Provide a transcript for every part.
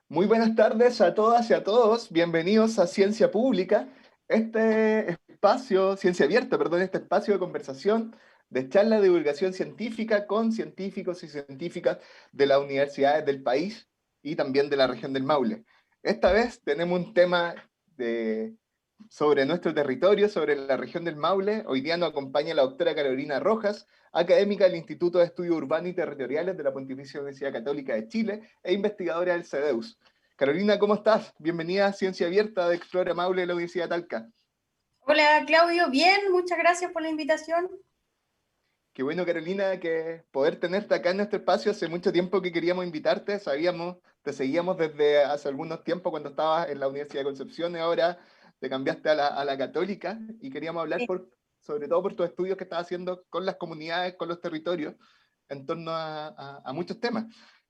Muy buenas tardes a todas y a todos. Bienvenidos a Ciencia Pública, este espacio, Ciencia Abierta, perdón, este espacio de conversación, de charla de divulgación científica con científicos y científicas de las universidades del país y también de la región del Maule. Esta vez tenemos un tema sobre nuestro territorio, sobre la región del Maule. Hoy día nos acompaña la doctora Carolina Rojas, académica del Instituto de Estudios Urbanos y Territoriales de la Pontificia Universidad Católica de Chile e investigadora del CEDEUS. Carolina, ¿cómo estás? Bienvenida a Ciencia Abierta de Explora Maule de la Universidad de Talca. Hola Claudio, bien, muchas gracias por la invitación. Qué bueno, Carolina, que poder tenerte acá en nuestro espacio. Hace mucho tiempo que queríamos invitarte, sabíamos, te seguíamos desde hace algunos tiempos cuando estabas en la Universidad de Concepción y ahora te cambiaste a la Católica y queríamos hablar sobre todo por tus estudios que estás haciendo con las comunidades, con los territorios, en torno a muchos temas.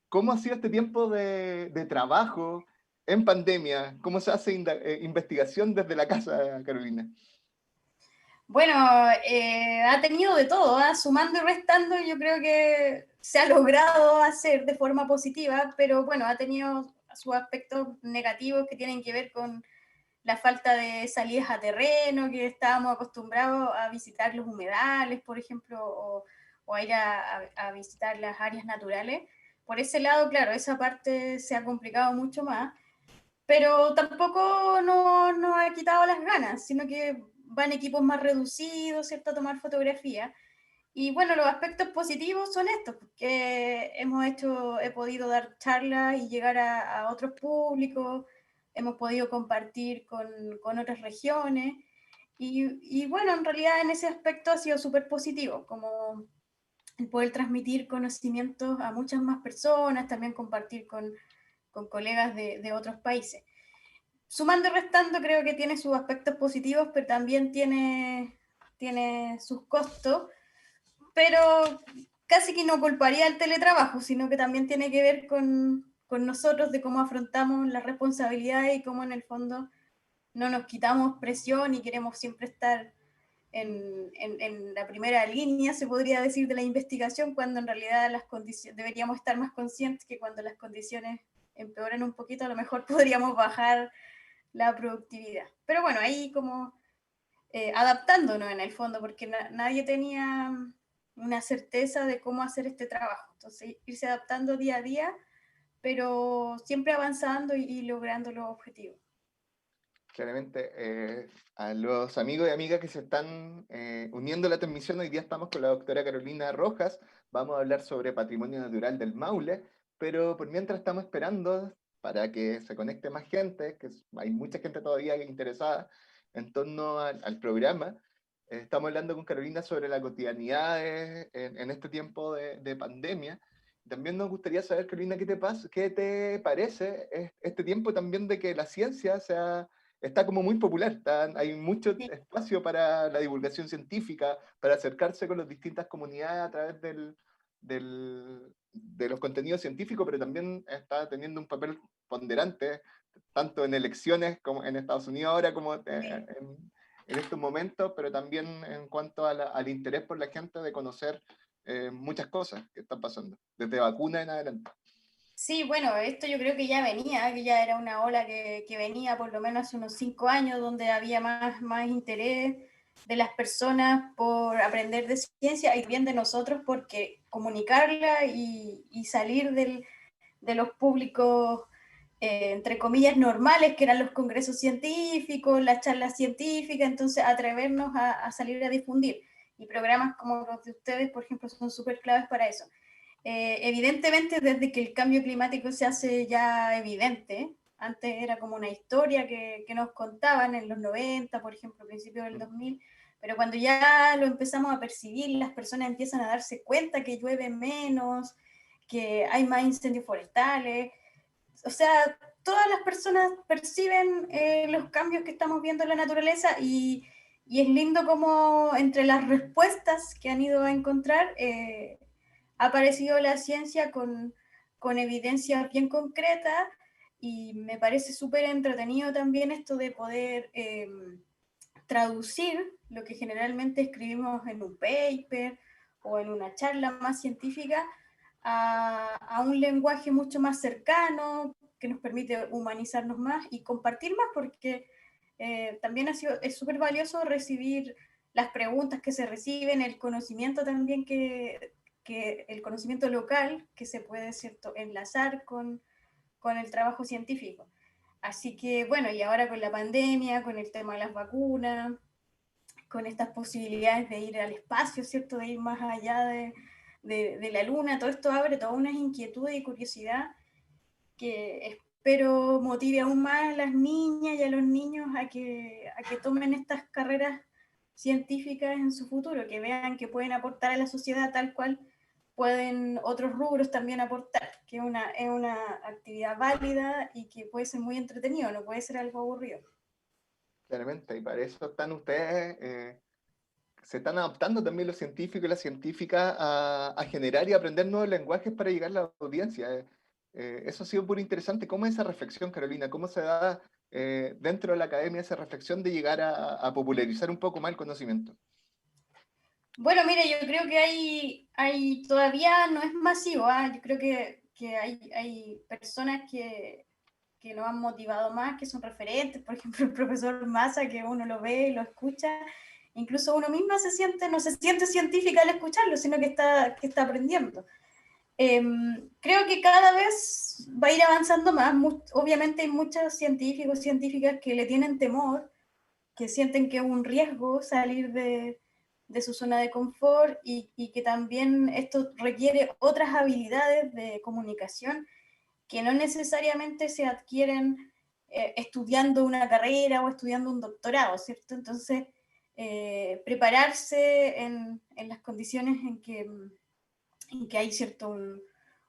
¿Cómo ha sido este tiempo de trabajo en pandemia? ¿Cómo se hace investigación desde la casa, Carolina? Bueno, ha tenido de todo, ¿eh? Sumando y restando, yo creo que se ha logrado hacer de forma positiva, pero bueno, ha tenido sus aspectos negativos que tienen que ver con la falta de salidas a terreno, que estábamos acostumbrados a visitar los humedales, por ejemplo, o a ir a visitar las áreas naturales. Por ese lado, claro, esa parte se ha complicado mucho más. Pero tampoco nos ha quitado las ganas, sino que van equipos más reducidos, ¿cierto?, a tomar fotografía. Y bueno, los aspectos positivos son estos, que he podido dar charlas y llegar a otros públicos, hemos podido compartir con otras regiones, y bueno, en realidad en ese aspecto ha sido súper positivo, como el poder transmitir conocimientos a muchas más personas, también compartir con colegas de otros países. Sumando y restando, creo que tiene sus aspectos positivos, pero también tiene sus costos, pero casi que no culparía el teletrabajo, sino que también tiene que ver con nosotros, de cómo afrontamos las responsabilidades y cómo en el fondo no nos quitamos presión y queremos siempre estar en la primera línea, se podría decir, de la investigación, cuando en realidad deberíamos estar más conscientes que cuando las condiciones empeoran un poquito, a lo mejor podríamos bajar la productividad. Pero bueno, ahí como adaptándonos en el fondo, porque nadie tenía una certeza de cómo hacer este trabajo. Entonces, irse adaptando día a día, pero siempre avanzando y logrando los objetivos. Claramente, a los amigos y amigas que se están uniendo a la transmisión, hoy día estamos con la doctora Carolina Rojas, vamos a hablar sobre patrimonio natural del Maule, pero por mientras estamos esperando para que se conecte más gente, hay mucha gente todavía interesada en torno al programa. Estamos hablando con Carolina sobre la cotidianidad en este tiempo de pandemia. También nos gustaría saber, Carolina, qué te parece este tiempo también de que la ciencia está como muy popular, hay mucho Sí, espacio para la divulgación científica, para acercarse con las distintas comunidades a través de los contenidos científicos, pero también está teniendo un papel ponderante, tanto en elecciones como en Estados Unidos ahora, como sí. en estos momentos, pero también en cuanto al interés por la gente de conocer muchas cosas que están pasando, desde vacunas en adelante. Sí, bueno, esto yo creo que ya era una ola que venía por lo menos hace unos 5 años, donde había más interés de las personas por aprender de ciencia y bien de nosotros porque comunicarla y salir de los públicos, entre comillas, normales, que eran los congresos científicos, las charlas científicas, entonces atrevernos a salir a difundir. Y programas como los de ustedes, por ejemplo, son súper claves para eso. Evidentemente, desde que el cambio climático se hace ya evidente, antes era como una historia que nos contaban en los 90, por ejemplo, principios del 2000, pero cuando ya lo empezamos a percibir, las personas empiezan a darse cuenta que llueve menos, que hay más incendios forestales, o sea, todas las personas perciben los cambios que estamos viendo en la naturaleza, y es lindo como entre las respuestas que han ido a encontrar, ha aparecido la ciencia con evidencia bien concreta, y me parece súper entretenido también esto de poder traducir lo que generalmente escribimos en un paper o en una charla más científica a un lenguaje mucho más cercano, que nos permite humanizarnos más y compartir más, porque también es súper valioso recibir las preguntas que se reciben, el conocimiento también que el conocimiento local que se puede, ¿cierto?, enlazar con el trabajo científico. Así que, bueno, y ahora con la pandemia, con el tema de las vacunas, con estas posibilidades de ir al espacio, ¿cierto?, de ir más allá de la luna, todo esto abre todas unas inquietudes y curiosidad que espero motive aún más a las niñas y a los niños a que tomen estas carreras científicas en su futuro, que vean que pueden aportar a la sociedad tal cual pueden otros rubros también aportar, que es una actividad válida y que puede ser muy entretenido, no puede ser algo aburrido. Claramente, y para eso están ustedes, se están adaptando también los científicos y las científicas a generar y aprender nuevos lenguajes para llegar a la audiencia. Eso ha sido muy interesante. ¿Cómo es esa reflexión, Carolina? ¿Cómo se da dentro de la academia esa reflexión de llegar a popularizar un poco más el conocimiento? Bueno, mire, yo creo que todavía no es masivo, ¿eh? Yo creo que hay personas que nos han motivado más, que son referentes, por ejemplo, el profesor Massa, que uno lo ve y lo escucha, incluso uno mismo no se siente científica al escucharlo, sino que está aprendiendo. Creo que cada vez va a ir avanzando más. Obviamente hay muchos científicos, científicas que le tienen temor, que sienten que es un riesgo salir de su zona de confort y que también esto requiere otras habilidades de comunicación que no necesariamente se adquieren estudiando una carrera o estudiando un doctorado, ¿cierto? Entonces, prepararse en las condiciones en que hay cierto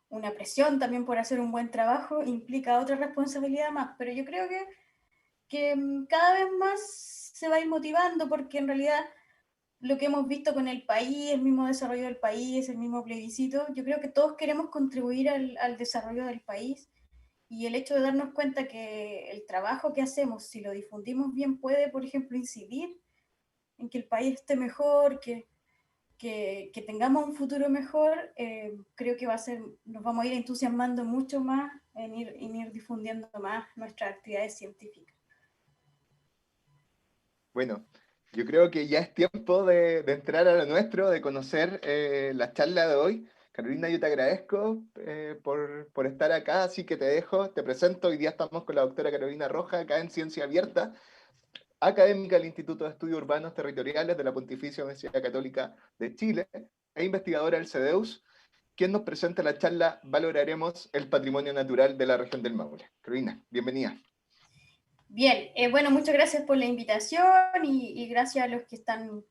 una presión también por hacer un buen trabajo implica otra responsabilidad más, pero yo creo que cada vez más se va a ir motivando porque en realidad lo que hemos visto con el país, el mismo desarrollo del país, el mismo plebiscito, yo creo que todos queremos contribuir al desarrollo del país y el hecho de darnos cuenta que el trabajo que hacemos, si lo difundimos bien, puede, por ejemplo, incidir en que el país esté mejor, que tengamos un futuro mejor, creo que nos vamos a ir entusiasmando mucho más en ir difundiendo más nuestras actividades científicas. Bueno, yo creo que ya es tiempo de entrar a lo nuestro, de conocer la charla de hoy. Carolina, yo te agradezco por estar acá, así que te dejo, te presento. Hoy día estamos con la doctora Carolina Roja, acá en Ciencia Abierta, académica del Instituto de Estudios Urbanos Territoriales de la Pontificia Universidad Católica de Chile e investigadora del CEDEUS, quien nos presenta la charla Valoraremos el patrimonio natural de la región del Maule. Carolina, bienvenida. Bien, bueno, muchas gracias por la invitación y gracias a los que están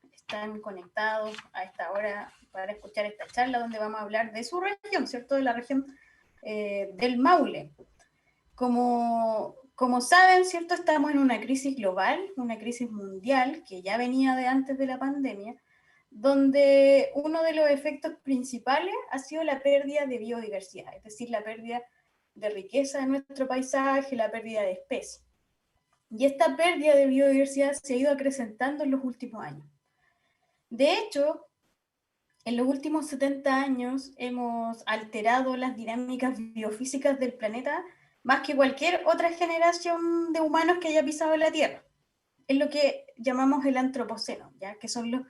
conectados a esta hora para escuchar esta charla donde vamos a hablar de su región, ¿cierto? De la región del Maule. Como saben, ¿cierto? Estamos en una crisis global, una crisis mundial que ya venía de antes de la pandemia, donde uno de los efectos principales ha sido la pérdida de biodiversidad, es decir, la pérdida de riqueza de nuestro paisaje, la pérdida de especies. Y esta pérdida de biodiversidad se ha ido acrecentando en los últimos años. De hecho, en los últimos 70 años hemos alterado las dinámicas biofísicas del planeta más que cualquier otra generación de humanos que haya pisado la Tierra. Es lo que llamamos el antropoceno, ¿ya? Que son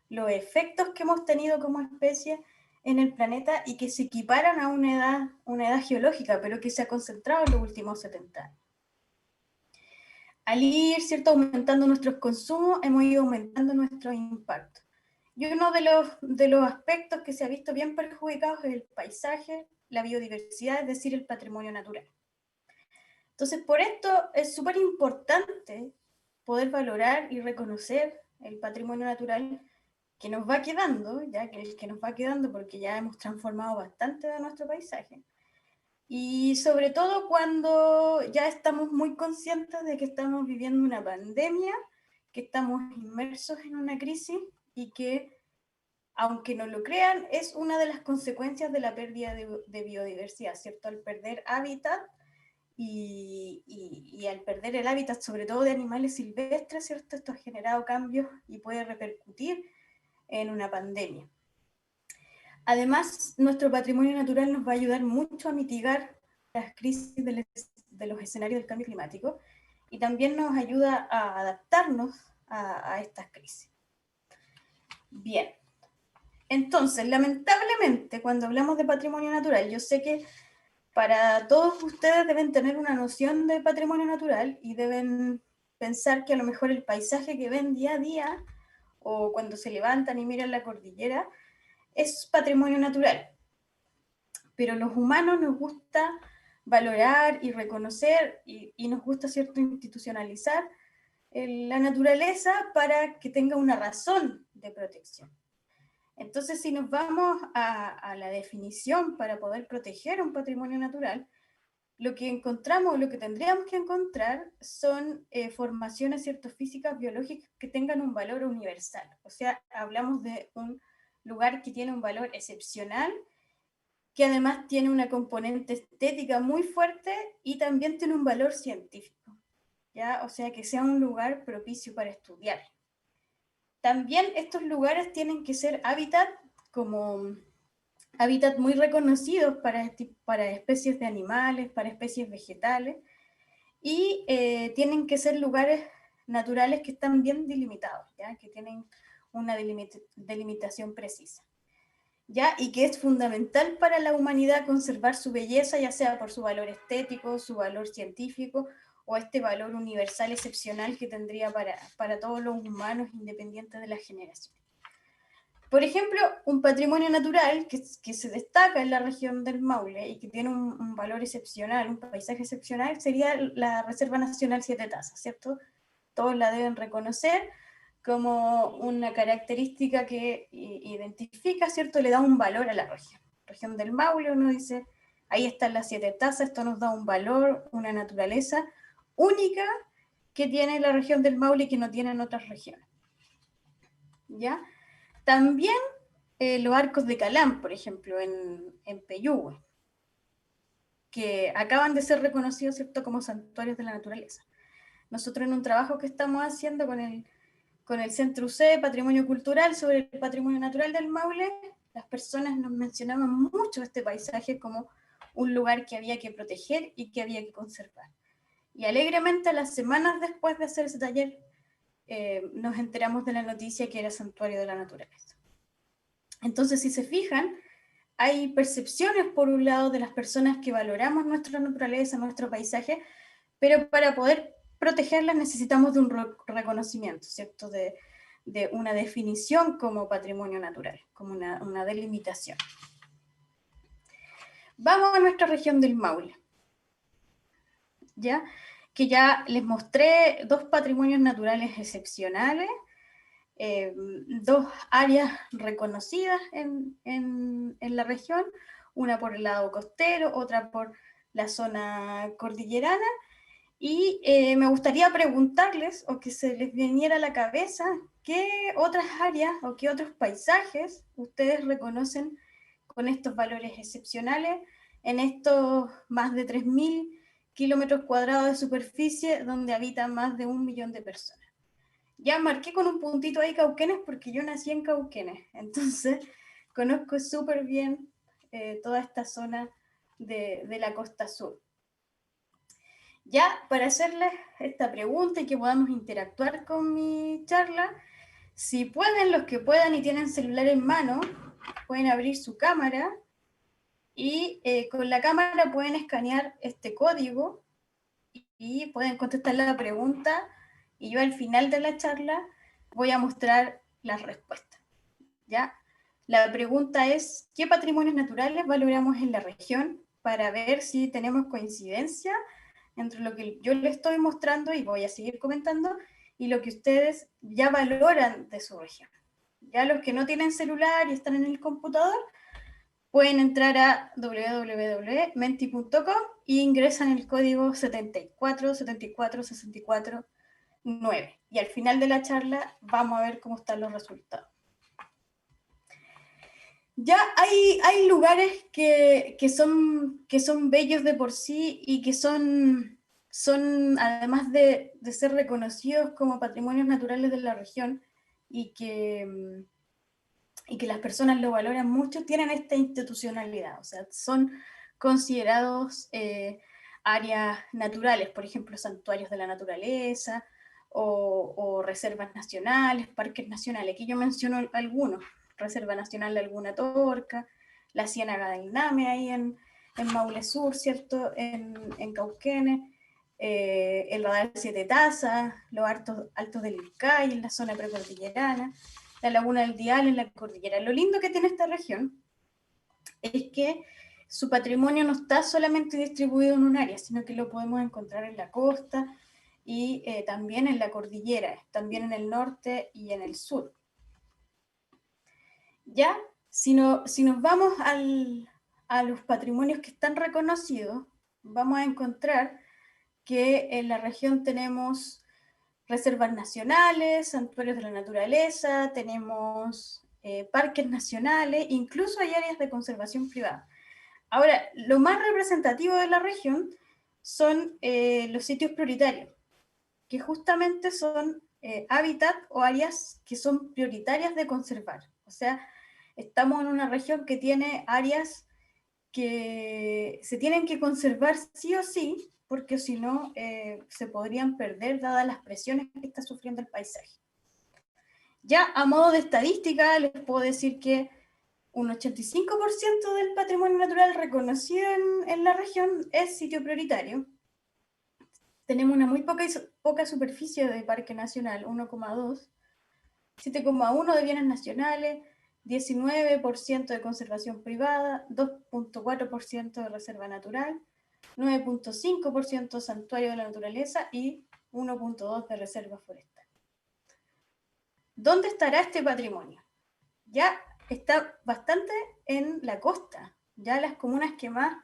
los efectos que hemos tenido como especie en el planeta y que se equiparan a una edad geológica, pero que se ha concentrado en los últimos 70 años. Al ir, ¿cierto?, aumentando nuestros consumos, hemos ido aumentando nuestro impacto. Y uno de los aspectos que se ha visto bien perjudicados es el paisaje, la biodiversidad, es decir, el patrimonio natural. Entonces, por esto es súper importante poder valorar y reconocer el patrimonio natural que nos va quedando, ya que el que nos va quedando porque ya hemos transformado bastante de nuestro paisaje. Y sobre todo cuando ya estamos muy conscientes de que estamos viviendo una pandemia, que estamos inmersos en una crisis y que, aunque no lo crean, es una de las consecuencias de la pérdida de biodiversidad, ¿cierto? Al perder hábitat y al perder el hábitat, sobre todo de animales silvestres, ¿cierto? Esto ha generado cambios y puede repercutir en una pandemia. Además, nuestro patrimonio natural nos va a ayudar mucho a mitigar las crisis de los escenarios del cambio climático y también nos ayuda a adaptarnos a estas crisis. Bien, entonces, lamentablemente, cuando hablamos de patrimonio natural, yo sé que para todos ustedes deben tener una noción de patrimonio natural y deben pensar que a lo mejor el paisaje que ven día a día o cuando se levantan y miran la cordillera es patrimonio natural. Pero los humanos nos gusta valorar y reconocer y nos gusta, ¿cierto?, institucionalizar la naturaleza para que tenga una razón de protección. Entonces, si nos vamos a la definición para poder proteger un patrimonio natural, lo que encontramos, lo que tendríamos que encontrar son formaciones, ¿cierto?, físicas, biológicas que tengan un valor universal. O sea, hablamos de un lugar que tiene un valor excepcional, que además tiene una componente estética muy fuerte y también tiene un valor científico, ¿ya? O sea, que sea un lugar propicio para estudiar. También estos lugares tienen que ser hábitat muy reconocidos para especies de animales, para especies vegetales, y tienen que ser lugares naturales que están bien delimitados, ¿ya? Que tienen una delimitación precisa, ¿ya? Y que es fundamental para la humanidad conservar su belleza, ya sea por su valor estético, su valor científico, o este valor universal excepcional que tendría para todos los humanos, independientes de la generación. Por ejemplo, un patrimonio natural que se destaca en la región del Maule y que tiene un valor excepcional, un paisaje excepcional, sería la Reserva Nacional Siete Tazas, ¿cierto? Todos la deben reconocer como una característica que identifica, ¿cierto? Le da un valor a la región. Región del Maule, uno dice, ahí están las Siete Tazas, esto nos da un valor, una naturaleza única que tiene la región del Maule y que no tienen otras regiones, ¿ya? También los arcos de Calán, por ejemplo, en Peyúgue, que acaban de ser reconocidos, ¿cierto?, como santuarios de la naturaleza. Nosotros en un trabajo que estamos haciendo con el Centro UC, Patrimonio Cultural, sobre el patrimonio natural del Maule, las personas nos mencionaban mucho este paisaje como un lugar que había que proteger y que había que conservar. Y alegremente, las semanas después de hacer ese taller, nos enteramos de la noticia que era santuario de la naturaleza. Entonces, si se fijan, hay percepciones, por un lado, de las personas que valoramos nuestra naturaleza, nuestro paisaje, pero para poder protegerlas necesitamos de un reconocimiento, ¿cierto?, de una definición como patrimonio natural, como una delimitación. Vamos a nuestra región del Maule, ¿ya? Que ya les mostré dos patrimonios naturales excepcionales, dos áreas reconocidas en la región, una por el lado costero, otra por la zona cordillerana, y me gustaría preguntarles, o que se les viniera a la cabeza, qué otras áreas o qué otros paisajes ustedes reconocen con estos valores excepcionales en estos más de 3.000 kilómetros cuadrados de superficie donde habitan más de 1 millón de personas. Ya marqué con un puntito ahí Cauquenes porque yo nací en Cauquenes, entonces conozco súper bien toda esta zona de la costa sur. Ya para hacerles esta pregunta y que podamos interactuar con mi charla, si pueden, los que puedan y tienen celular en mano, pueden abrir su cámara y con la cámara pueden escanear este código y pueden contestar la pregunta, y yo al final de la charla voy a mostrar las respuestas, ¿ya? La pregunta es, ¿qué patrimonios naturales valoramos en la región? Para ver si tenemos coincidencia entre lo que yo les estoy mostrando y voy a seguir comentando y lo que ustedes ya valoran de su región. Ya los que no tienen celular y están en el computador, pueden entrar a www.menti.com e ingresan el código 7474649. Y al final de la charla vamos a ver cómo están los resultados. Ya hay lugares que son bellos de por sí y que son además de ser reconocidos como patrimonios naturales de la región y que y que las personas lo valoran mucho, tienen esta institucionalidad, o sea, son considerados áreas naturales, por ejemplo, santuarios de la naturaleza, o reservas nacionales, parques nacionales. Aquí yo menciono algunos: Reserva Nacional de Alguna Torca, la Ciénaga del Name, ahí en Maule Sur, ¿cierto? En Cauquenes, el Radar Siete Tazas, los altos del Ilcay, en la zona precordillerana, la Laguna del Dial en la cordillera. Lo lindo que tiene esta región es que su patrimonio no está solamente distribuido en un área, sino que lo podemos encontrar en la costa y también en la cordillera, también en el norte y en el sur. Ya, si nos vamos a los patrimonios que están reconocidos, vamos a encontrar que en la región tenemos reservas nacionales, santuarios de la naturaleza, tenemos parques nacionales, incluso hay áreas de conservación privada. Ahora, lo más representativo de la región son los sitios prioritarios, que justamente son hábitat o áreas que son prioritarias de conservar. O sea, estamos en una región que tiene áreas que se tienen que conservar sí o sí, porque si no se podrían perder dadas las presiones que está sufriendo el paisaje. Ya a modo de estadística les puedo decir que un 85% del patrimonio natural reconocido en la región es sitio prioritario. Tenemos una muy poca superficie de parque nacional, 1,2, 7,1 de bienes nacionales, 19% de conservación privada, 2,4% de reserva natural, 9,5% santuario de la naturaleza y 1,2% de reserva forestal. ¿Dónde estará este patrimonio? Ya está bastante en la costa. Ya las comunas que más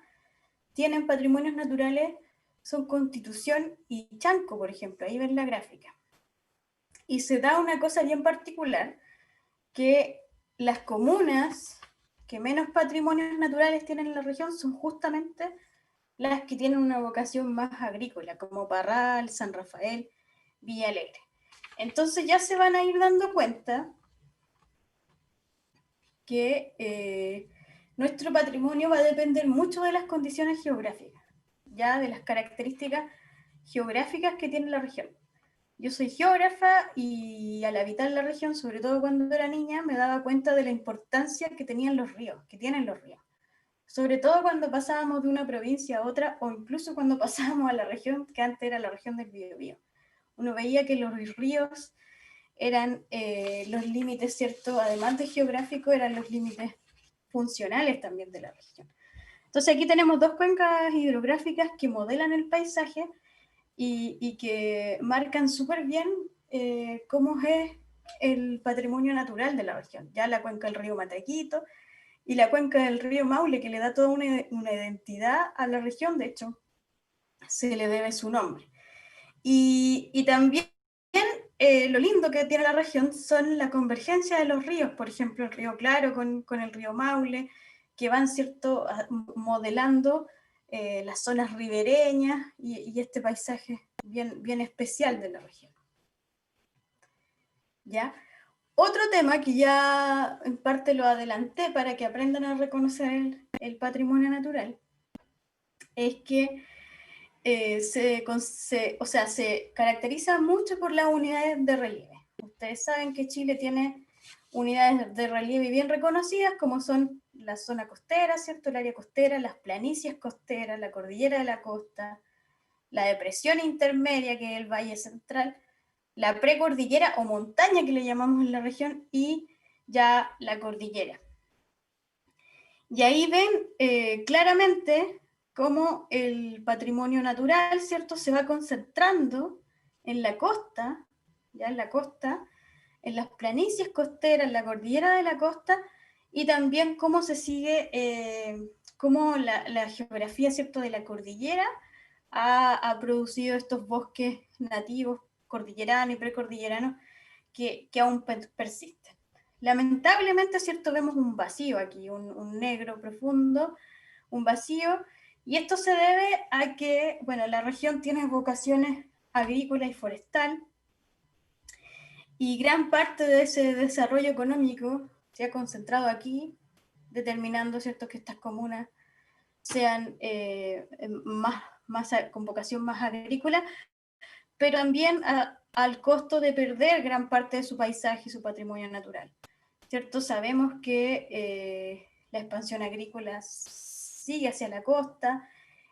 tienen patrimonios naturales son Constitución y Chanco, por ejemplo. Ahí ven la gráfica. Y se da una cosa bien particular, que las comunas que menos patrimonios naturales tienen en la región son justamente las que tienen una vocación más agrícola, como Parral, San Rafael, Villa Alegre. Entonces ya se van a ir dando cuenta que nuestro patrimonio va a depender mucho de las condiciones geográficas, ya de las características geográficas que tiene la región. Yo soy geógrafa y al habitar la región, sobre todo cuando era niña, me daba cuenta de la importancia que tenían los ríos, que tienen los ríos. Sobre todo cuando pasábamos de una provincia a otra, o incluso cuando pasábamos a la región que antes era la región del Biobío. Uno veía que los ríos eran los límites, ¿cierto? Además de geográfico, eran los límites funcionales también de la región. Entonces aquí tenemos dos cuencas hidrográficas que modelan el paisaje y que marcan súper bien cómo es el patrimonio natural de la región. Ya la cuenca del río Matequito y la cuenca del río Maule, que le da toda una identidad a la región, de hecho, se le debe su nombre. Y también lo lindo que tiene la región son la convergencia de los ríos, por ejemplo, el río Claro con el río Maule, que van, ¿cierto?, modelando las zonas ribereñas y este paisaje bien especial de la región. ¿Ya? Otro tema que ya en parte lo adelanté para que aprendan a reconocer el patrimonio natural es que se caracteriza mucho por las unidades de relieve. Ustedes saben que Chile tiene unidades de relieve bien reconocidas, como son la zona costera, ¿cierto?, el área costera, las planicies costeras, la cordillera de la costa, la depresión intermedia, que es el Valle Central, la precordillera o montaña que le llamamos en la región, y ya la cordillera. Y ahí ven claramente cómo el patrimonio natural, ¿cierto?, se va concentrando en la costa, ya en la costa, en las planicies costeras, en la cordillera de la costa, y también cómo se sigue, cómo la geografía, ¿cierto?, de la cordillera ha producido estos bosques nativos cordilleranos y precordilleranos que aún persisten. Lamentablemente, ¿cierto?, vemos un vacío aquí, un negro profundo, un vacío, y esto se debe a que, bueno, la región tiene vocaciones agrícola y forestal, y gran parte de ese desarrollo económico se ha concentrado aquí, determinando, ¿cierto?, que estas comunas sean con vocación más agrícola, pero también al costo de perder gran parte de su paisaje y su patrimonio natural. ¿Cierto? Sabemos que la expansión agrícola sigue hacia la costa,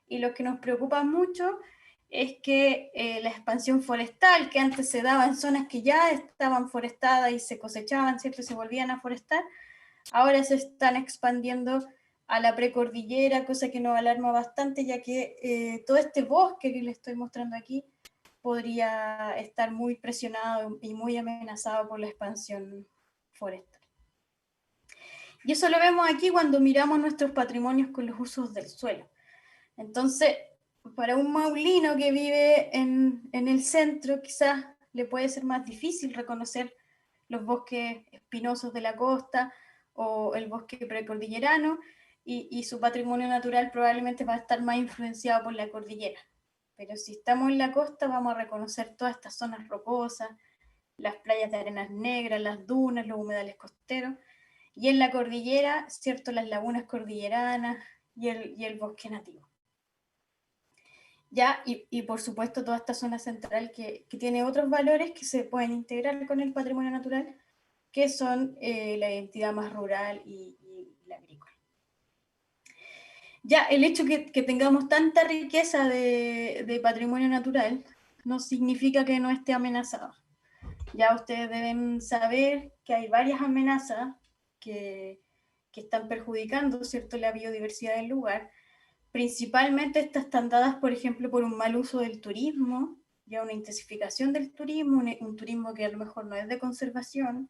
y lo que nos preocupa mucho es que la expansión forestal, que antes se daba en zonas que ya estaban forestadas y se cosechaban, ¿cierto?, y se volvían a forestar, ahora se están expandiendo a la precordillera, cosa que nos alarma bastante, ya que todo este bosque que les estoy mostrando aquí podría estar muy presionado y muy amenazado por la expansión forestal. Y eso lo vemos aquí cuando miramos nuestros patrimonios con los usos del suelo. Entonces, para un maulino que vive en el centro, quizás le puede ser más difícil reconocer los bosques espinosos de la costa o el bosque precordillerano, y su patrimonio natural probablemente va a estar más influenciado por la cordillera. Pero si estamos en la costa, vamos a reconocer todas estas zonas rocosas, las playas de arenas negras, las dunas, los humedales costeros, y en la cordillera, ¿cierto?, las lagunas cordilleranas y el bosque nativo. Ya, y por supuesto toda esta zona central que tiene otros valores que se pueden integrar con el patrimonio natural, que son la identidad más rural y la agrícola. Ya, el hecho que tengamos tanta riqueza de patrimonio natural no significa que no esté amenazado. Ya ustedes deben saber que hay varias amenazas que están perjudicando, ¿cierto?, la biodiversidad del lugar. Principalmente estas están dadas, por ejemplo, por un mal uso del turismo, ya una intensificación del turismo, un turismo que a lo mejor no es de conservación,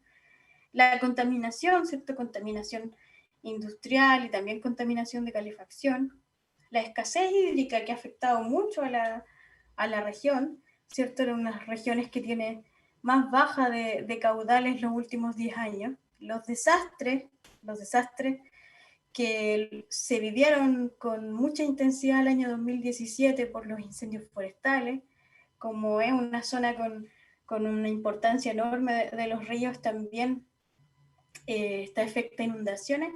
la contaminación, ¿cierto?, contaminación industrial y también contaminación de calefacción, la escasez hídrica que ha afectado mucho a la región, ¿cierto?, en unas regiones que tienen más baja de caudales los últimos 10 años, los desastres que se vivieron con mucha intensidad el año 2017 por los incendios forestales, como es una zona con una importancia enorme de los ríos, también está afecta a inundaciones,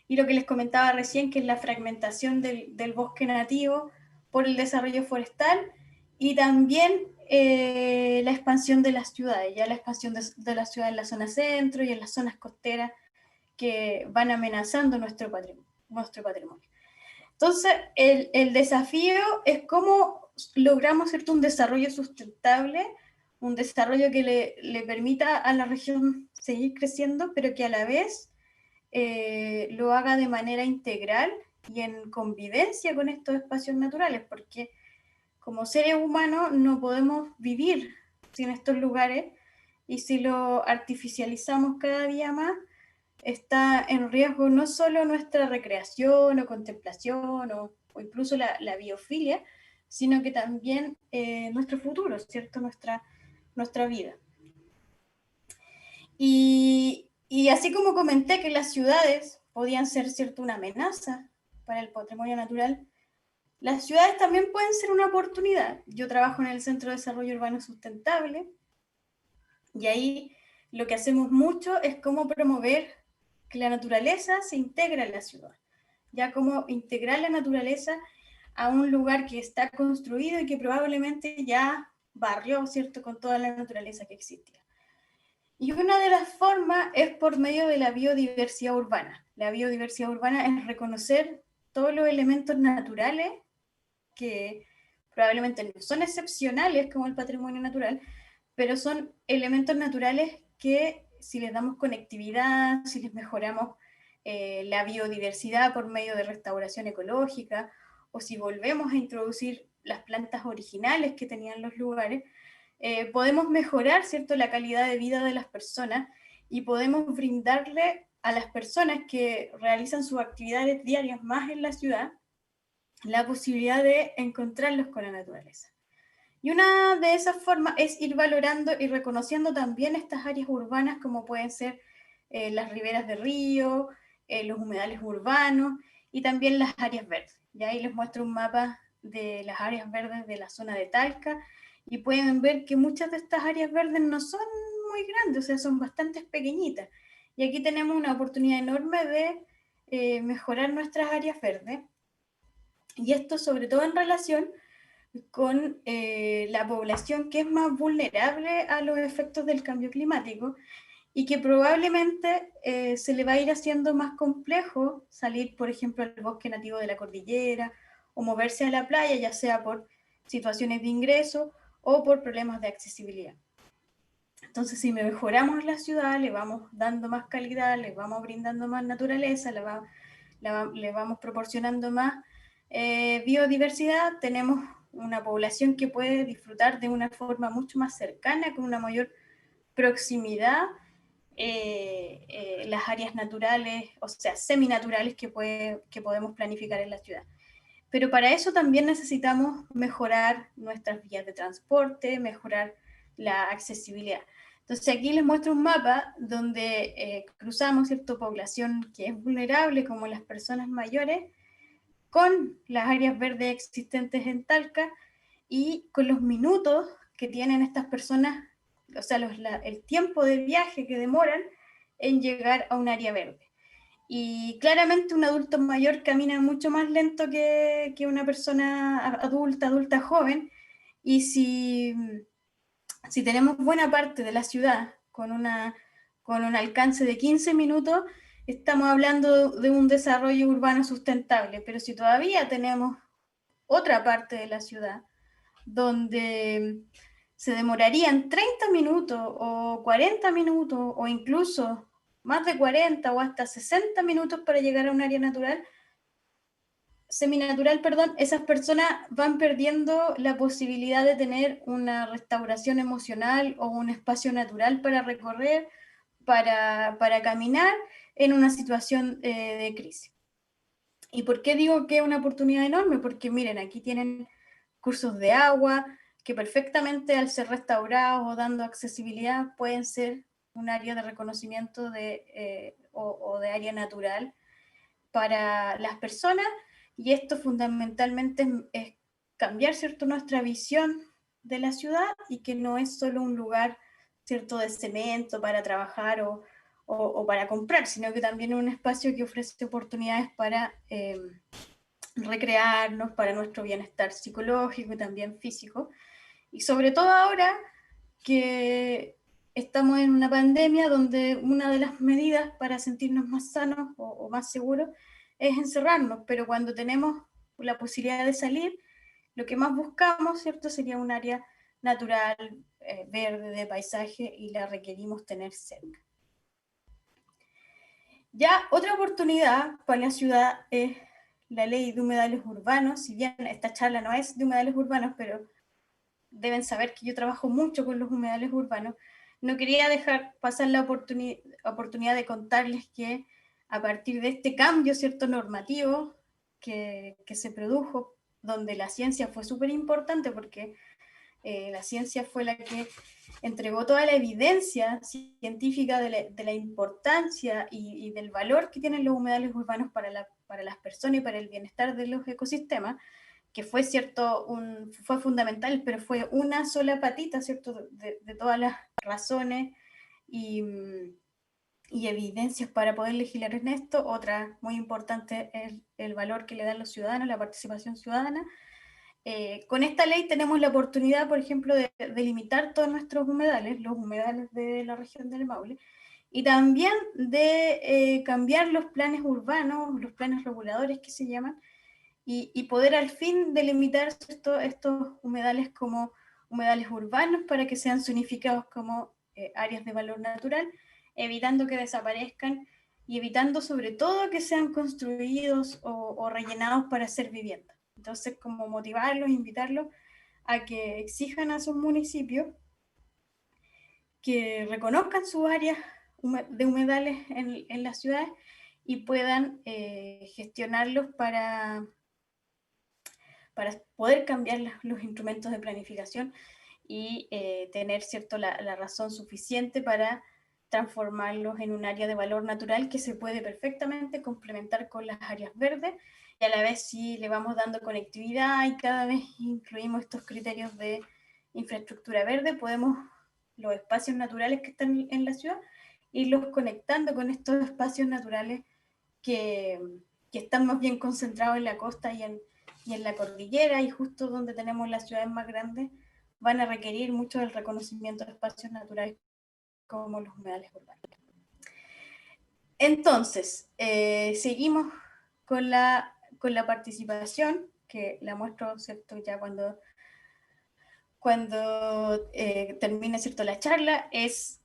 y lo que les comentaba recién, que es la fragmentación del bosque nativo por el desarrollo forestal, y también la expansión de las ciudades, ya la expansión de las ciudades en la zona centro y en las zonas costeras, que van amenazando nuestro patrimonio. Entonces, el desafío es cómo logramos, ¿cierto?, un desarrollo sustentable, un desarrollo que le permita a la región seguir creciendo, pero que a la vez lo haga de manera integral y en convivencia con estos espacios naturales, porque como seres humanos no podemos vivir sin estos lugares, y si lo artificializamos cada día más, está en riesgo no solo nuestra recreación o contemplación o incluso la biofilia, sino que también nuestro futuro, ¿cierto?, nuestra vida. Y así como comenté que las ciudades podían ser, ¿cierto?, una amenaza para el patrimonio natural, las ciudades también pueden ser una oportunidad. Yo trabajo en el Centro de Desarrollo Urbano Sustentable, y ahí lo que hacemos mucho es cómo promover que la naturaleza se integra en la ciudad, ya cómo integrar la naturaleza a un lugar que está construido y que probablemente ya barrió, ¿cierto?, con toda la naturaleza que existía. Y una de las formas es por medio de la biodiversidad urbana. La biodiversidad urbana es reconocer todos los elementos naturales que probablemente no son excepcionales como el patrimonio natural, pero son elementos naturales que, si les damos conectividad, si les mejoramos la biodiversidad por medio de restauración ecológica, o si volvemos a introducir las plantas originales que tenían los lugares, podemos mejorar, ¿cierto?, la calidad de vida de las personas, y podemos brindarle a las personas que realizan sus actividades diarias más en la ciudad la posibilidad de encontrarlos con la naturaleza. Y una de esas formas es ir valorando y reconociendo también estas áreas urbanas, como pueden ser las riberas de río, los humedales urbanos y también las áreas verdes. Y ahí les muestro un mapa de las áreas verdes de la zona de Talca, y pueden ver que muchas de estas áreas verdes no son muy grandes, o sea, son bastante pequeñitas, Y aquí tenemos una oportunidad enorme de mejorar nuestras áreas verdes. Y esto sobre todo en relación con la población que es más vulnerable a los efectos del cambio climático y que probablemente se le va a ir haciendo más complejo salir, por ejemplo, al bosque nativo de la cordillera o moverse a la playa, ya sea por situaciones de ingreso o por problemas de accesibilidad. Entonces, si mejoramos la ciudad, le vamos dando más calidad, le vamos brindando más naturaleza, le vamos proporcionando más biodiversidad, tenemos una población que puede disfrutar de una forma mucho más cercana, con una mayor proximidad, las áreas naturales, o sea, seminaturales que podemos planificar en la ciudad. Pero para eso también necesitamos mejorar nuestras vías de transporte, mejorar la accesibilidad. Entonces aquí les muestro un mapa donde cruzamos cierta población que es vulnerable, como las personas mayores, con las áreas verdes existentes en Talca y con los minutos que tienen estas personas, o sea, el tiempo de viaje que demoran en llegar a un área verde. Y claramente un adulto mayor camina mucho más lento que una persona adulta joven, y si tenemos buena parte de la ciudad con un alcance de 15 minutos, estamos hablando de un desarrollo urbano sustentable. Pero si todavía tenemos otra parte de la ciudad donde se demorarían 30 minutos o 40 minutos o incluso más de 40 o hasta 60 minutos para llegar a un área seminatural, esas personas van perdiendo la posibilidad de tener una restauración emocional o un espacio natural para recorrer, para caminar en una situación de crisis. ¿Y por qué digo que es una oportunidad enorme? Porque miren, aquí tienen cursos de agua que perfectamente, al ser restaurados o dando accesibilidad, pueden ser un área de reconocimiento o de área natural para las personas. Y esto fundamentalmente es cambiar, ¿cierto?, nuestra visión de la ciudad, y que no es solo un lugar, ¿cierto?, de cemento para trabajar o para comprar, sino que también es un espacio que ofrece oportunidades para recrearnos, para nuestro bienestar psicológico y también físico. Y sobre todo ahora que estamos en una pandemia donde una de las medidas para sentirnos más sanos o más seguros es encerrarnos, pero cuando tenemos la posibilidad de salir, lo que más buscamos, ¿cierto?, sería un área natural, verde, de paisaje, y la requerimos tener cerca. Ya otra oportunidad para la ciudad es la ley de humedales urbanos. Si bien esta charla no es de humedales urbanos, pero deben saber que yo trabajo mucho con los humedales urbanos, no quería dejar pasar la oportunidad de contarles que a partir de este cambio, ¿cierto?, normativo que se produjo, donde la ciencia fue súper importante, porque la ciencia fue la que entregó toda la evidencia científica de la importancia y del valor que tienen los humedales urbanos para las personas y para el bienestar de los ecosistemas, que fue, ¿cierto?, fue fundamental, pero fue una sola patita, ¿cierto?, de todas las razones y evidencias para poder legislar en esto. Otra muy importante es el valor que le dan los ciudadanos, la participación ciudadana. Con esta ley tenemos la oportunidad, por ejemplo, de limitar todos nuestros humedales, los humedales de la región del Maule, y también de cambiar los planes urbanos, los planes reguladores que se llaman, y poder al fin delimitar estos humedales como humedales urbanos para que sean zonificados como áreas de valor natural, evitando que desaparezcan y evitando sobre todo que sean construidos o rellenados para hacer vivienda. Entonces, como motivarlos, invitarlos a que exijan a sus municipios que reconozcan sus áreas de humedales en las ciudades y puedan gestionarlos para poder cambiar los instrumentos de planificación y tener, ¿cierto?, la razón suficiente para transformarlos en un área de valor natural que se puede perfectamente complementar con las áreas verdes, y a la vez, si le vamos dando conectividad y cada vez incluimos estos criterios de infraestructura verde, podemos los espacios naturales que están en la ciudad irlos conectando con estos espacios naturales que están más bien concentrados en la costa y en la cordillera, y justo donde tenemos las ciudades más grandes, van a requerir mucho del reconocimiento de espacios naturales como los humedales urbanos. Entonces, seguimos con la participación, que la muestro, ¿cierto? Ya cuando termine, ¿cierto?, la charla, es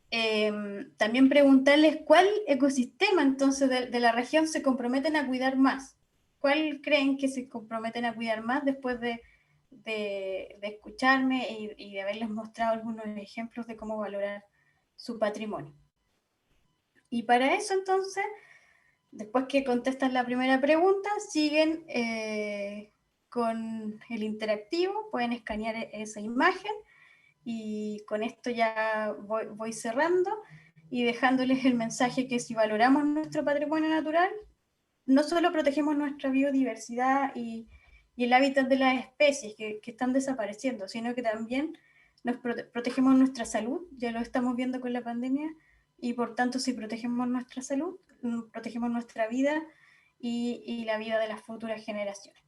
también preguntarles cuál ecosistema entonces de la región se comprometen a cuidar más. ¿Cuál creen que se comprometen a cuidar más después de escucharme y de haberles mostrado algunos ejemplos de cómo valorar su patrimonio? Y para eso entonces, después que contestan la primera pregunta, siguen con el interactivo, pueden escanear esa imagen, y con esto ya voy cerrando y dejándoles el mensaje que si valoramos nuestro patrimonio natural, no solo protegemos nuestra biodiversidad y el hábitat de las especies que están desapareciendo, sino que también nos protegemos nuestra salud, ya lo estamos viendo con la pandemia, y por tanto si protegemos nuestra salud, protegemos nuestra vida y la vida de las futuras generaciones.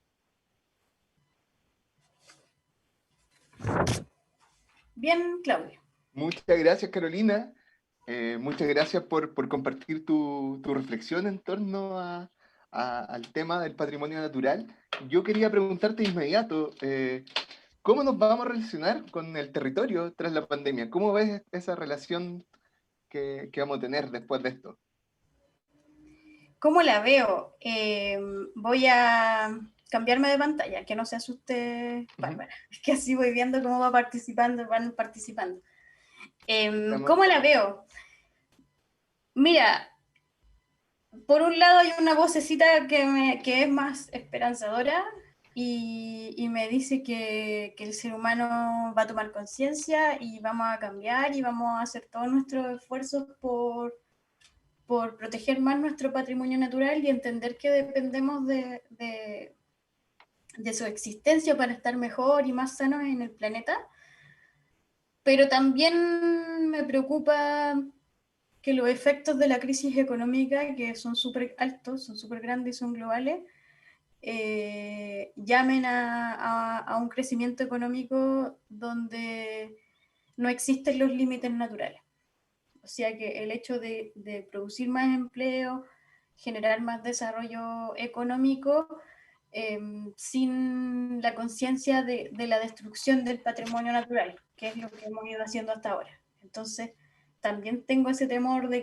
Bien, Claudio. Muchas gracias, Carolina. Muchas gracias por compartir tu reflexión en torno al tema del patrimonio natural. Yo quería preguntarte de inmediato, ¿cómo nos vamos a relacionar con el territorio tras la pandemia? ¿Cómo ves esa relación que vamos a tener después de esto? ¿Cómo la veo? Voy a cambiarme de pantalla, que no se asuste Bárbara. Es que así voy viendo cómo van participando. ¿Cómo la veo? Mira, por un lado hay una vocecita que es más esperanzadora y me dice que el ser humano va a tomar conciencia y vamos a cambiar y vamos a hacer todos nuestros esfuerzos por proteger más nuestro patrimonio natural y entender que dependemos de su existencia para estar mejor y más sanos en el planeta. Pero también me preocupa que los efectos de la crisis económica, que son súper altos, son súper grandes y son globales, llamen a un crecimiento económico donde no existen los límites naturales. O sea que el hecho de producir más empleo, generar más desarrollo económico, sin la conciencia de la destrucción del patrimonio natural, que es lo que hemos ido haciendo hasta ahora. Entonces, también tengo ese temor de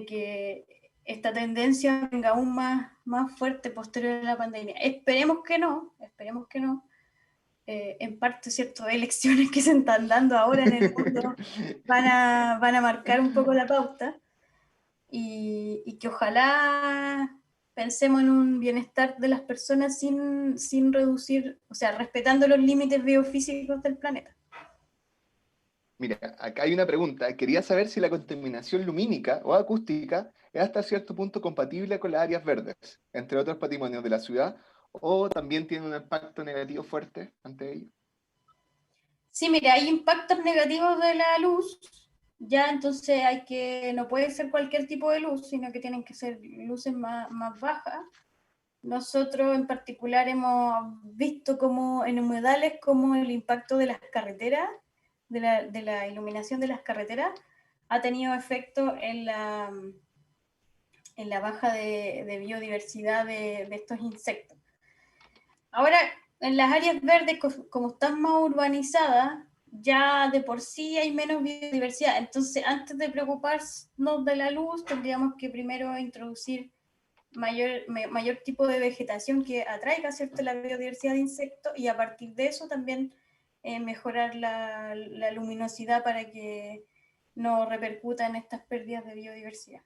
que esta tendencia venga aún más fuerte posterior a la pandemia. Esperemos que no. En parte, ¿cierto?, elecciones que se están dando ahora en el mundo van a marcar un poco la pauta, y que ojalá pensemos en un bienestar de las personas sin reducir, o sea, respetando los límites biofísicos del planeta. Mira, acá hay una pregunta. Quería saber si la contaminación lumínica o acústica es hasta cierto punto compatible con las áreas verdes, entre otros patrimonios de la ciudad, o también tiene un impacto negativo fuerte ante ello. Sí, mira, hay impactos negativos de la luz, ya, entonces no puede ser cualquier tipo de luz, sino que tienen que ser luces más bajas. Nosotros en particular hemos visto como en humedales como el impacto de las carreteras, de la iluminación de las carreteras, ha tenido efecto en la baja de biodiversidad de estos insectos. Ahora, en las áreas verdes, como están más urbanizadas, ya de por sí hay menos biodiversidad. Entonces, antes de preocuparnos de la luz, tendríamos que primero introducir mayor tipo de vegetación que atraiga, ¿cierto?, la biodiversidad de insectos, y a partir de eso también mejorar la luminosidad para que no repercuta en estas pérdidas de biodiversidad.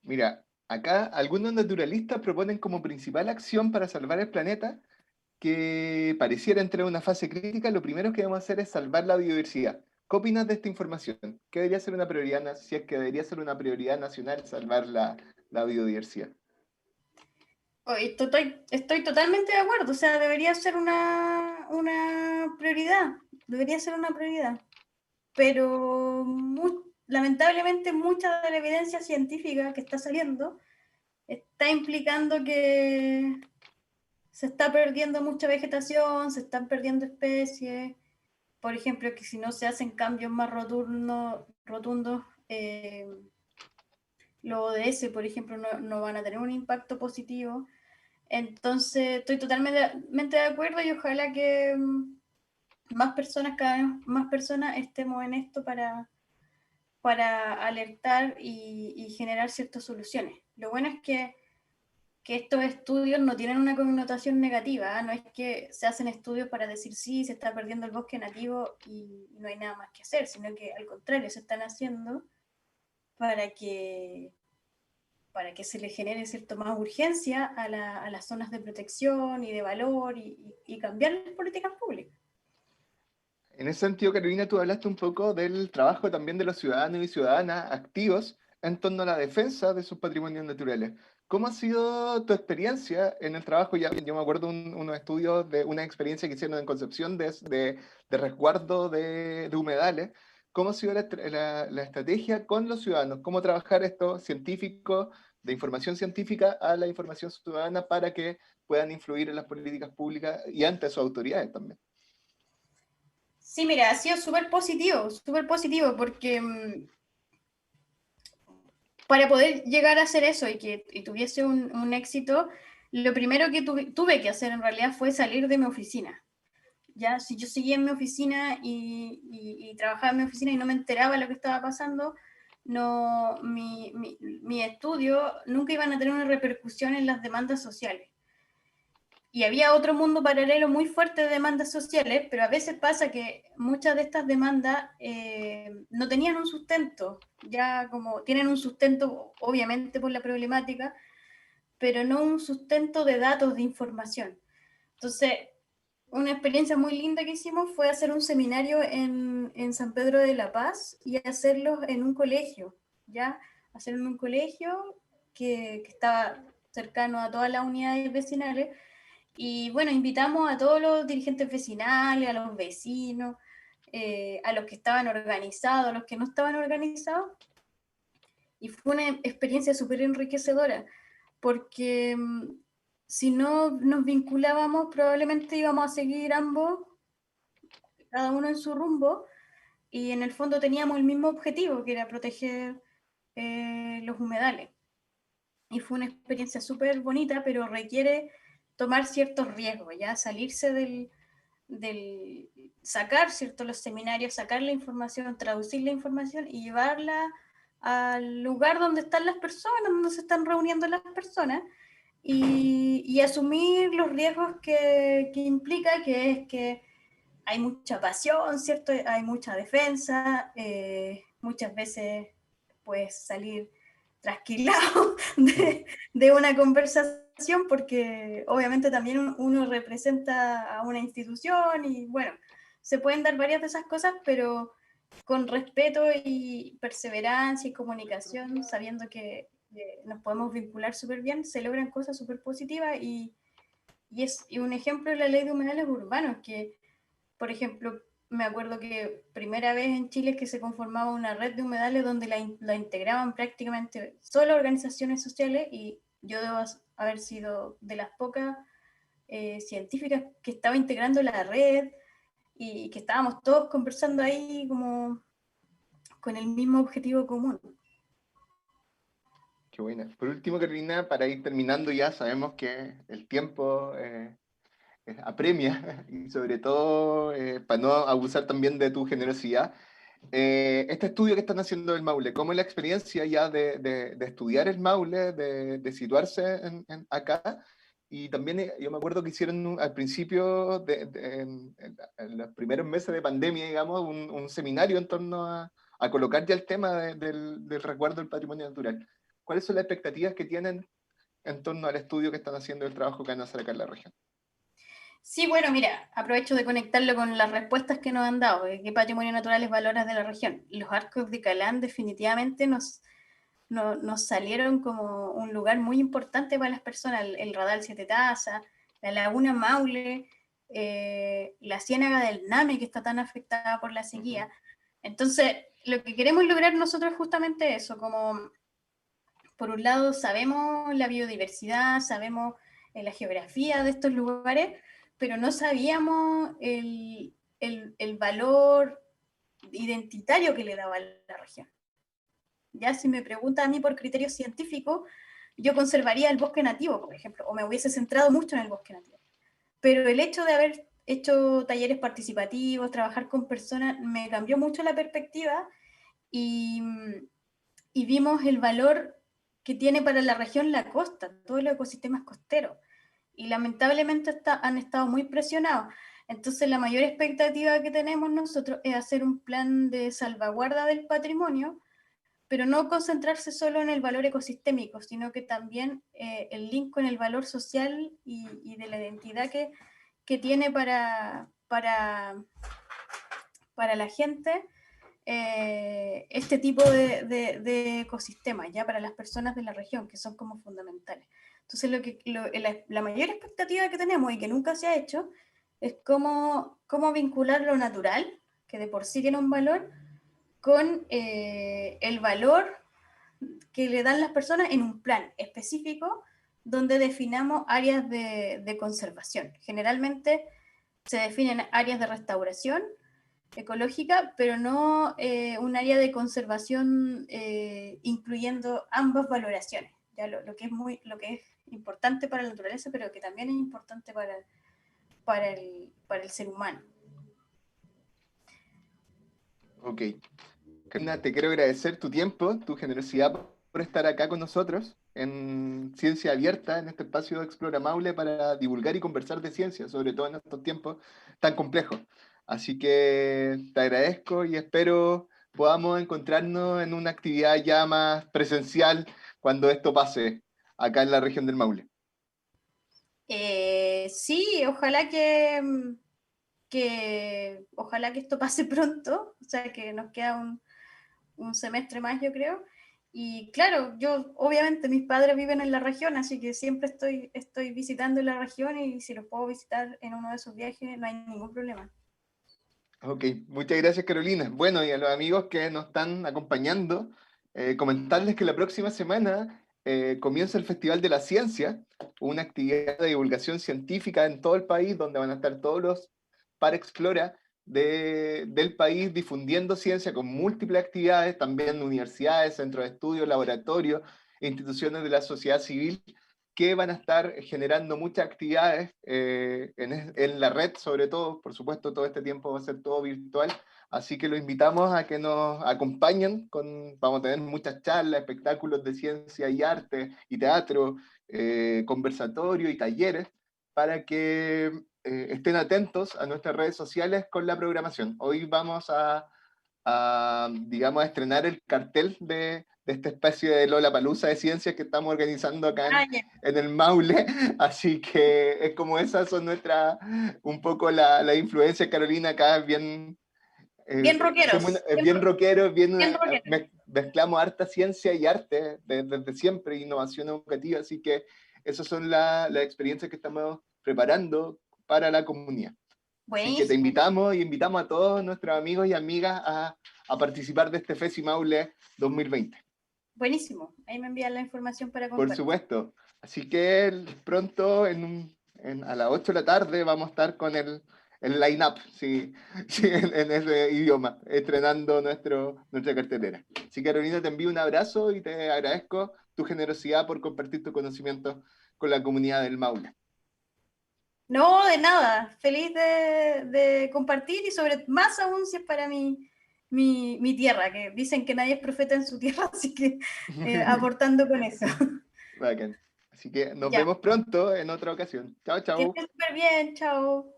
Mira, acá algunos naturalistas proponen como principal acción para salvar el planeta que pareciera entrar en una fase crítica. Lo primero que debemos hacer es salvar la biodiversidad. ¿Qué opinas de esta información? ¿Qué debería ser una prioridad, si es que debería ser una prioridad nacional salvar la biodiversidad? Estoy totalmente de acuerdo, o sea, debería ser una prioridad, pero lamentablemente mucha de la evidencia científica que está saliendo está implicando que se está perdiendo mucha vegetación, se están perdiendo especies, por ejemplo, que si no se hacen cambios más rotundos, los ODS, por ejemplo, no van a tener un impacto positivo. Entonces, estoy totalmente de acuerdo y ojalá que más personas, cada vez más personas estemos en esto para alertar y generar ciertas soluciones. Lo bueno es que estos estudios no tienen una connotación negativa, ¿eh? No es que se hacen estudios para decir sí, se está perdiendo el bosque nativo y no hay nada más que hacer, sino que al contrario, se están haciendo para que, para que se le genere cierto más urgencia a las zonas de protección y de valor y cambiar las políticas públicas. En ese sentido, Carolina, tú hablaste un poco del trabajo también de los ciudadanos y ciudadanas activos en torno a la defensa de sus patrimonios naturales. ¿Cómo ha sido tu experiencia en el trabajo? Ya, yo me acuerdo unos estudios de una experiencia que hicieron en Concepción de resguardo de humedales. ¿Cómo ha sido la estrategia con los ciudadanos? ¿Cómo trabajar esto científico, de información científica a la información ciudadana para que puedan influir en las políticas públicas y ante sus autoridades también? Sí, mira, ha sido súper positivo, porque para poder llegar a hacer eso y que tuviese un éxito, lo primero que tuve que hacer en realidad fue salir de mi oficina. Ya, si yo seguía en mi oficina y trabajaba en mi oficina y no me enteraba de lo que estaba pasando, no, mi estudio nunca iban a tener una repercusión en las demandas sociales. Y había otro mundo paralelo muy fuerte de demandas sociales, pero a veces pasa que muchas de estas demandas no tenían un sustento, ya como tienen un sustento obviamente por la problemática, pero no un sustento de datos, de información. Entonces, una experiencia muy linda que hicimos fue hacer un seminario en San Pedro de la Paz y hacerlo en un colegio, ¿ya? Hacerlo en un colegio que estaba cercano a todas las unidades vecinales y bueno, invitamos a todos los dirigentes vecinales, a los vecinos, a los que estaban organizados, a los que no estaban organizados, y fue una experiencia súper enriquecedora, porque si no nos vinculábamos, probablemente íbamos a seguir ambos, cada uno en su rumbo, y en el fondo teníamos el mismo objetivo, que era proteger los humedales. Y fue una experiencia súper bonita, pero requiere tomar ciertos riesgos, ya salirse del sacar, ¿cierto?, los seminarios, sacar la información, traducir la información y llevarla al lugar donde están las personas, donde se están reuniendo las personas, y asumir los riesgos que implica, que es que hay mucha pasión, ¿cierto? Hay mucha defensa, muchas veces puedes salir trasquilado de una conversación porque obviamente también uno representa a una institución y bueno, se pueden dar varias de esas cosas, pero con respeto y perseverancia y comunicación, sabiendo que nos podemos vincular súper bien, se logran cosas súper positivas y un ejemplo es la ley de humedales urbanos, que por ejemplo, me acuerdo que primera vez en Chile que se conformaba una red de humedales donde la integraban prácticamente solo organizaciones sociales y yo debo haber sido de las pocas científicas que estaba integrando la red y que estábamos todos conversando ahí como con el mismo objetivo común. Qué buena. Por último, Carolina, para ir terminando ya, sabemos que el tiempo apremia y sobre todo para no abusar también de tu generosidad. Este estudio que están haciendo del Maule, ¿cómo es la experiencia ya de estudiar el Maule, de situarse acá? Y también yo me acuerdo que hicieron al principio, en los primeros meses de pandemia, digamos, un seminario en torno a colocar ya el tema del resguardo del patrimonio natural. ¿Cuáles son las expectativas que tienen en torno al estudio que están haciendo, el trabajo que van a hacer acá en la región? Sí, bueno, mira, aprovecho de conectarlo con las respuestas que nos han dado, de qué patrimonio natural es valoras de la región. Los arcos de Calán definitivamente nos salieron como un lugar muy importante para las personas, el Radal Siete Tazas, la Laguna Maule, la Ciénaga del Name, que está tan afectada por la sequía. Entonces, lo que queremos lograr nosotros es justamente eso, como por un lado sabemos la biodiversidad, sabemos la geografía de estos lugares, pero no sabíamos el valor identitario que le daba la región. Ya si me pregunta a mí por criterios científicos, yo conservaría el bosque nativo, por ejemplo, o me hubiese centrado mucho en el bosque nativo. Pero el hecho de haber hecho talleres participativos, trabajar con personas, me cambió mucho la perspectiva y, y vimos el valor que tiene para la región la costa, todos los ecosistemas costeros. Y lamentablemente han estado muy presionados. Entonces la mayor expectativa que tenemos nosotros es hacer un plan de salvaguarda del patrimonio, pero no concentrarse solo en el valor ecosistémico, sino que también el link con el valor social y de la identidad que tiene para la gente este tipo de ecosistemas, ya para las personas de la región, que son como fundamentales. Entonces, la mayor expectativa que tenemos y que nunca se ha hecho es cómo vincular lo natural, que de por sí tiene un valor, con el valor que le dan las personas en un plan específico donde definamos áreas de conservación. Generalmente se definen áreas de restauración ecológica, pero no un área de conservación incluyendo ambas valoraciones, ya lo que es importante para la naturaleza, pero que también es importante para el ser humano. Ok. Karina, te quiero agradecer tu tiempo, tu generosidad por estar acá con nosotros en Ciencia Abierta, en este espacio de Explora Maule para divulgar y conversar de ciencia, sobre todo en estos tiempos tan complejos. Así que te agradezco y espero podamos encontrarnos en una actividad ya más presencial cuando esto pase acá en la región del Maule. Sí, ojalá que esto pase pronto, o sea que nos queda un semestre más, yo creo. Y claro, yo obviamente mis padres viven en la región, así que siempre estoy visitando la región y si los puedo visitar en uno de esos viajes no hay ningún problema. Ok, muchas gracias Carolina. Bueno, y a los amigos que nos están acompañando, comentarles que la próxima semana comienza el Festival de la Ciencia, una actividad de divulgación científica en todo el país, donde van a estar todos los Par Explora del país difundiendo ciencia con múltiples actividades, también universidades, centros de estudio, laboratorios, instituciones de la sociedad civil que van a estar generando muchas actividades en la red, sobre todo, por supuesto, todo este tiempo va a ser todo virtual, así que los invitamos a que nos acompañen, vamos a tener muchas charlas, espectáculos de ciencia y arte y teatro, conversatorio y talleres, para que estén atentos a nuestras redes sociales con la programación. Hoy vamos digamos, a estrenar el cartel de esta especie de Lollapalooza de ciencias que estamos organizando acá en el Maule, así que es como esas son un poco la influencia, Carolina, acá es bien... Bien rockeros. Bien rockero, Bien rockero. mezclamos harta ciencia y arte desde siempre, innovación educativa, así que esas son las experiencias que estamos preparando para la comunidad. Así que te Buenísimo. invitamos y invitamos a todos nuestros amigos y amigas a participar de este FESI Maule 2020. Buenísimo. Ahí me envían la información para Por compartir. supuesto. Así que pronto, a las 8 de la tarde, vamos a estar con el line-up, sí, sí, en ese idioma, estrenando nuestra cartelera. Así que, Carolina, te envío un abrazo y te agradezco tu generosidad por compartir tu conocimiento con la comunidad del Maule. No, de nada. Feliz de compartir y más aún si es para mi tierra, que dicen que nadie es profeta en su tierra, así que aportando con eso. Bacán. Así que nos Ya. vemos pronto en otra ocasión. Chao, Que chao. estés súper bien. Chao.